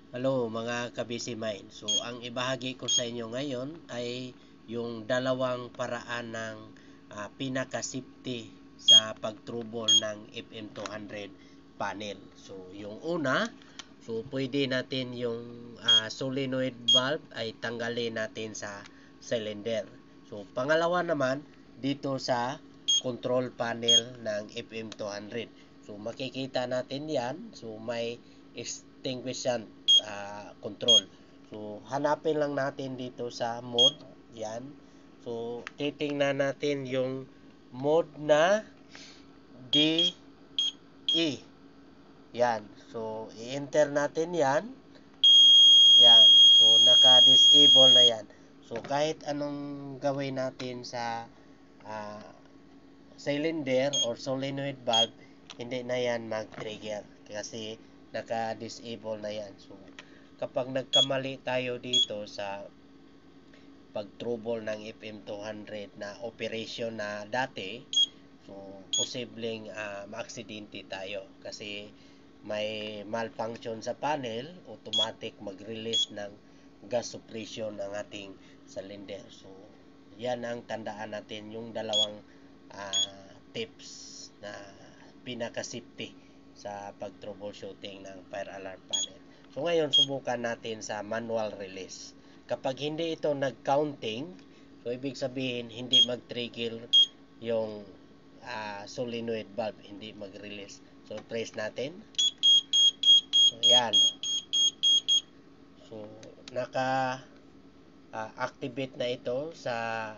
Hello mga ka-busy mind. So ang ibahagi ko sa inyo ngayon ay yung dalawang paraan ng pinaka-safety sa pag-trouble ng FM200 panel. So yung una, so pwede natin yung solenoid valve ay tanggalin natin sa cylinder. So pangalawa naman, dito sa control panel ng FM200. So makikita natin yan. So may extinguishing control. So hanapin lang natin dito sa mode. Yan. So titingnan natin yung mode na DE. Yan. So i-enter natin yan. Yan. So naka-disable na yan. So kahit anong gawin natin sa uh, cylinder or solenoid valve, hindi na yan mag-trigger kasi naka-disable na yan. So kapag nagkamali tayo dito sa pag-trouble ng FM200 na operation na dati, so posibleng maaksidente tayo kasi may malfunction sa panel, automatic mag-release ng gas suppression ng ating cylinder. So yan ang tandaan natin, yung dalawang tips na pinaka-safety sa pag-troubleshooting ng fire alarm panel. So ngayon, subukan natin sa manual release. Kapag hindi ito nag-counting, so ibig sabihin hindi mag-trigger yung solenoid valve, hindi mag-release. So press natin. So yan. So naka-activate na ito sa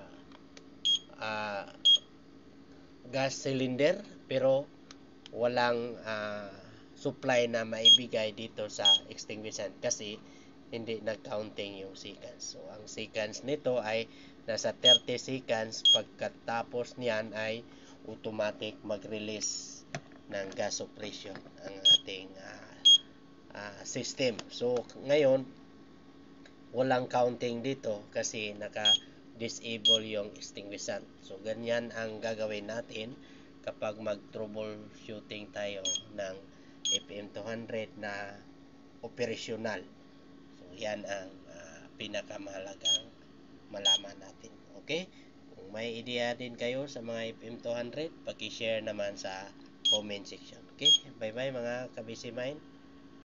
gas cylinder, pero walang supply na maibigay dito sa extinguisher kasi hindi nag-counting yung seconds. So ang seconds nito ay nasa 30 seconds. Pagkatapos niyan ay automatic mag-release ng gas suppression ang ating system. So ngayon walang counting dito kasi naka-disable yung extinguisher. So ganyan ang gagawin natin kapag mag-troubleshooting tayo ng FM200 na operational. So yan ang pinakamahalagang malaman natin. Okay? Kung may idea din kayo sa mga FM200, paki-share naman sa comment section. Okay? Bye-bye mga ka-busy mind.